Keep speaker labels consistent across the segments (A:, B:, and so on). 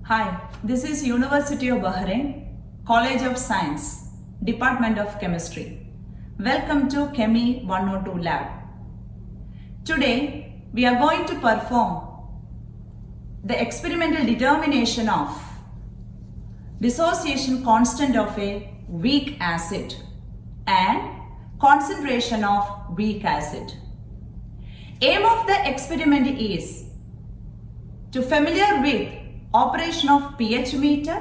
A: Hi, this is University of Bahrain, College of Science, Department of Chemistry. Welcome to Chemi 102 Lab. Today, we are going to perform the experimental determination of dissociation constant of a weak acid and concentration of weak acid. Aim of the experiment is to familiar with operation of pH meter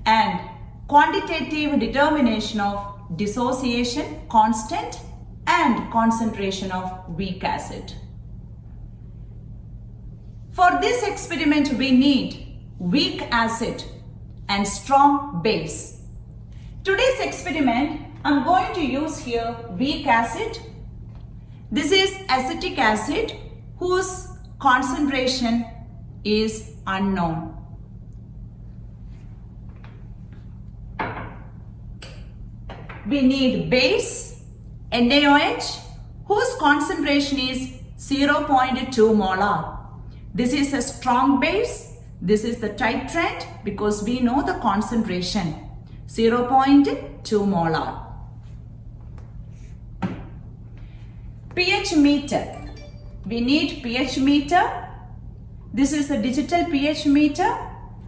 A: and quantitative determination of dissociation constant and concentration of weak acid. For this experiment, we need weak acid and strong base. Today's experiment, I'm going to use here weak acid. This is acetic acid whose concentration is unknown. We need base NaOH whose concentration is 0.2 molar. This is a strong base. This is the titrant because we know the concentration 0.2 molar. pH meter. We need pH meter. This is a digital pH meter.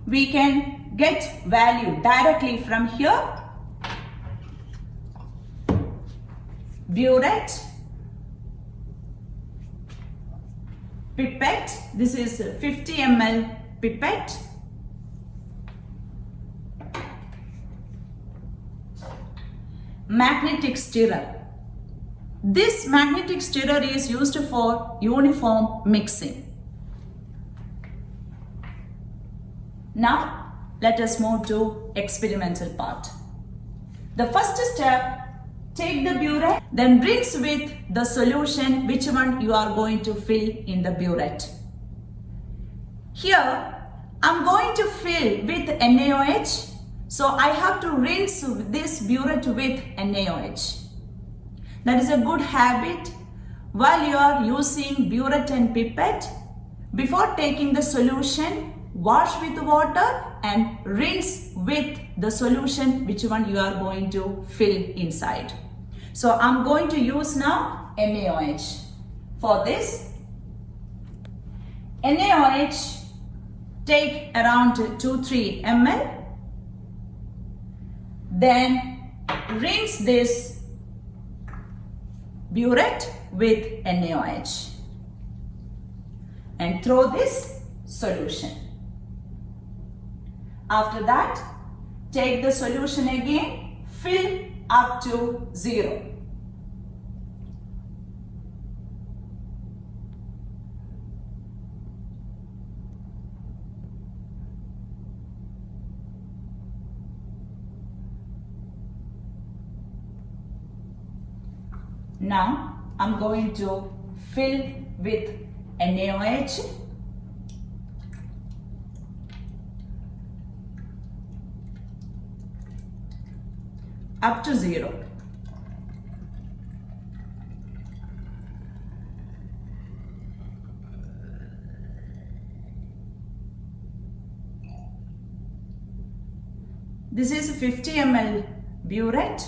A: We can get value directly from here. Burette. Pipette. This is 50 ml pipette. Magnetic stirrer. This magnetic stirrer is used for uniform mixing. Now, let us move to experimental part. The first step, take the burette, then rinse with the solution which one you are going to fill in the burette. Here, I'm going to fill with NaOH, so I have to rinse this burette with NaOH. That is a good habit. While you are using burette and pipette, before taking the solution, wash with water and rinse with the solution which one you are going to fill inside. So I'm going to use now NaOH. For this, NaOH, take around 2-3 ml. Then rinse this burette with NaOH and throw this solution. After that, take the solution again, fill up to 0. Now, I'm going to fill with NaOH. Up to 0. This is 50 ml burette.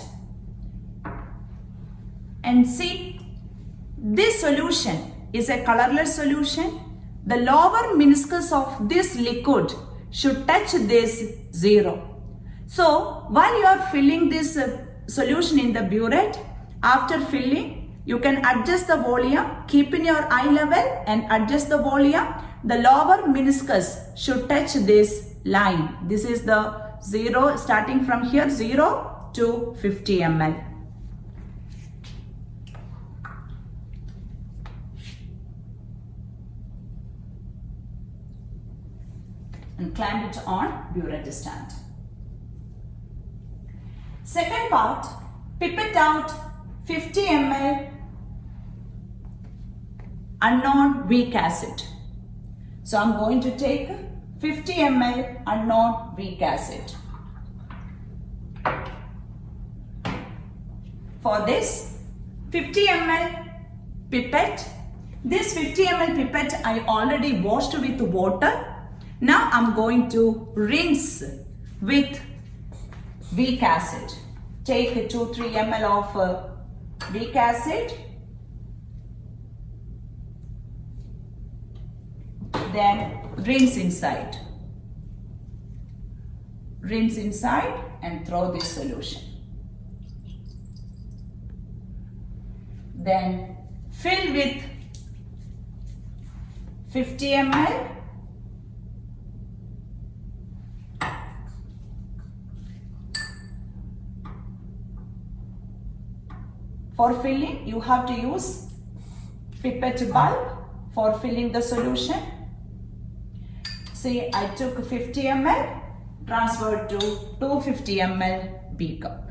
A: And see, this solution is a colorless solution. The lower meniscus of this liquid should touch this 0. So, while you are filling this solution in the burette, after filling, you can adjust the volume, keep in your eye level and adjust the volume. The lower meniscus should touch this line. This is the 0, starting from here, 0 to 50 ml. And clamp it on burette stand. Second part, pipette out 50 ml unknown weak acid. So I'm going to take 50 ml unknown weak acid. For this 50 ml pipette, this 50 ml pipette I already washed with water. Now I'm going to rinse with weak acid. Take 2-3 ml of weak acid. Then rinse inside. Rinse inside and throw this solution. Then fill with 50 ml. For filling, you have to use pipette bulb for filling the solution. See, I took 50 ml, transferred to 250 ml beaker.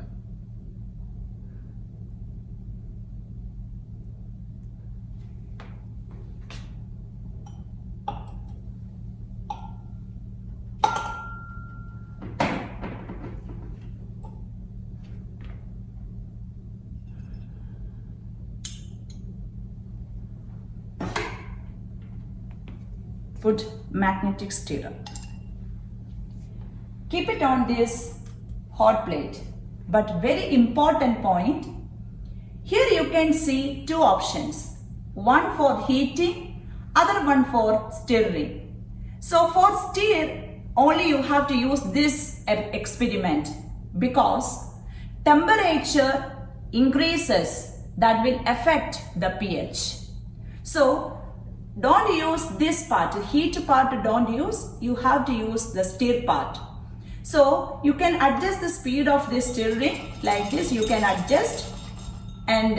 A: Put magnetic stirrer. Keep it on this hot plate. But very important point, here you can see two options. One for heating, other one for stirring. So for stir, only you have to use this experiment because temperature increases, that will affect the pH. So don't use this part, heat part don't use, you have to use the stir part. So you can adjust the speed of this stirring like this, you can adjust, and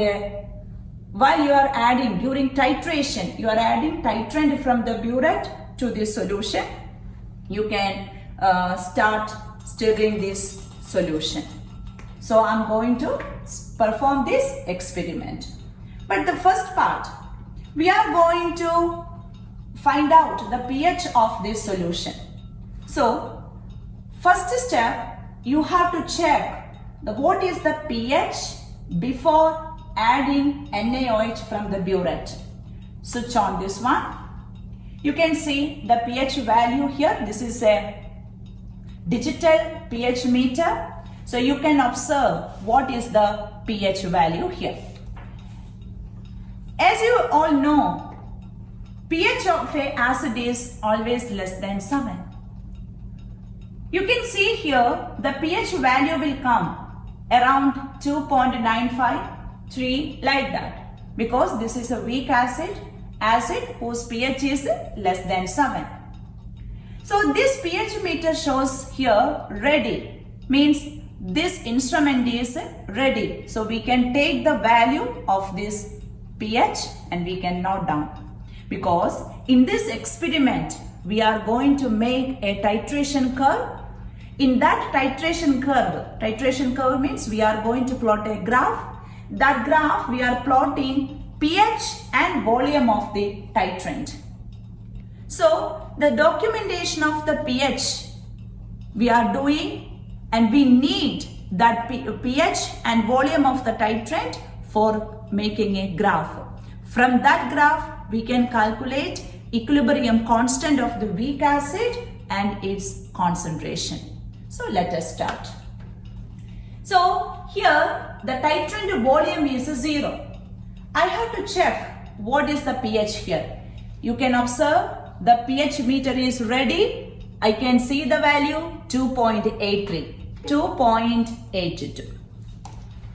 A: while you are adding, during titration, you are adding titrant from the burette to this solution, you can start stirring this solution. So I'm going to perform this experiment. But the first part, we are going to find out the pH of this solution. So, first step, you have to check what is the pH before adding NaOH from the burette. Switch on this one. You can see the pH value here. This is a digital pH meter. So, you can observe what is the pH value here. As you all know, pH of a acid is always less than 7. You can see here the pH value will come around 2.95, 3 like that, because this is a weak acid whose pH is less than 7. So this pH meter shows here ready, means this instrument is ready. So we can take the value of this pH and we can note down, because in this experiment we are going to make a titration curve. In that titration curve means we are going to plot a graph. That graph we are plotting pH and volume of the titrant. So the documentation of the pH we are doing, and we need that pH and volume of the titrant for making a graph. From that graph, we can calculate equilibrium constant of the weak acid and its concentration. So let us start. So here the titrant volume is 0. I have to check what is the pH here. You can observe the pH meter is ready. I can see the value 2.83, 2.82.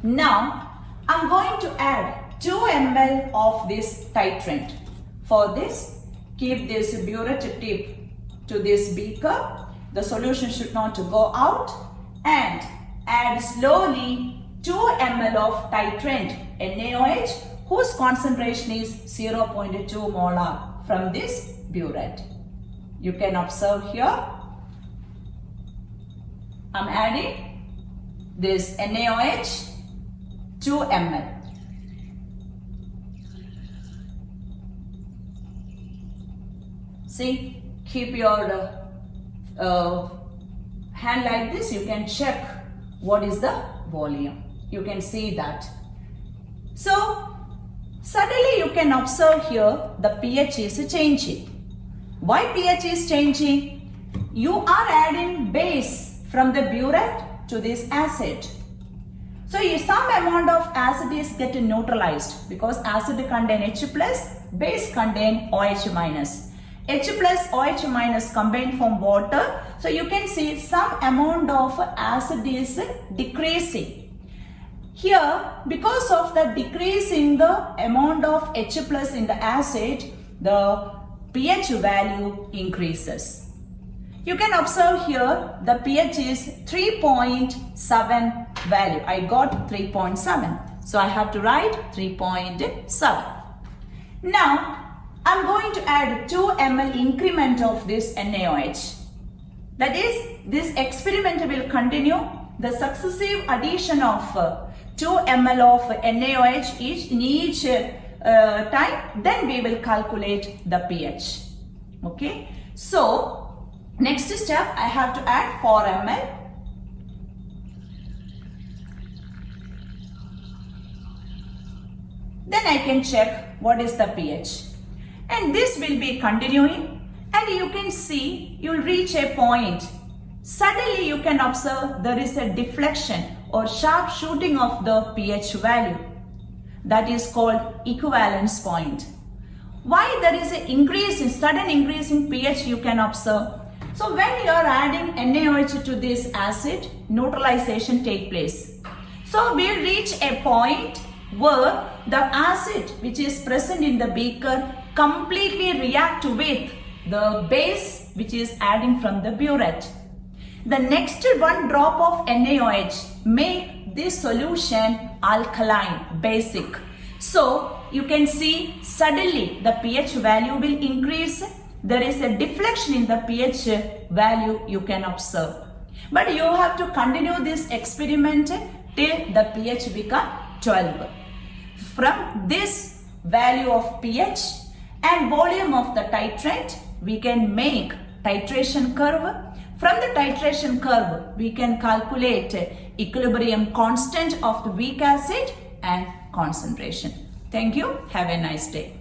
A: Now I'm going to add 2 ml of this titrant. For this, keep this burette tip to this beaker. The solution should not go out, and add slowly 2 ml of titrant NaOH whose concentration is 0.2 molar from this burette. You can observe here. I'm adding this NaOH 2 ml. See, keep your hand like this. You can check what is the volume. You can see that. So, suddenly you can observe here the pH is changing. Why pH is changing? you are adding base from the burette to this acid. So some amount of acid is getting neutralized because acid contain H plus, base contain OH minus. H plus OH minus combined from water. So you can see some amount of acid is decreasing. Here, because of the decrease in the amount of H plus in the acid, the pH value increases. You can observe here the pH is 3.7 value. I got 3.7. So I have to write 3.7. Now, I'm going to add 2 ml increment of this NaOH. That is, this experiment will continue. The successive addition of 2 ml of NaOH in each time, then we will calculate the pH. Okay. So, next step, I have to add 4 ml. Then I can check what is the pH. And this will be continuing, and you can see you will reach a point. Suddenly you can observe there is a deflection or sharp shooting of the pH value. That is called equivalence point. Why there is a sudden increase in pH you can observe. So when you are adding NaOH to this acid, neutralization take place. So we reach a point where the acid which is present in the beaker completely react with the base which is adding from the burette. The next 1 drop of NaOH make this solution alkaline, basic. So you can see suddenly the pH value will increase. There is a deflection in the pH value you can observe. But you have to continue this experiment till the pH become 12. From this value of pH and volume of the titrant, we can make titration curve. From the titration curve, we can calculate equilibrium constant of the weak acid and concentration. Thank you. Have a nice day.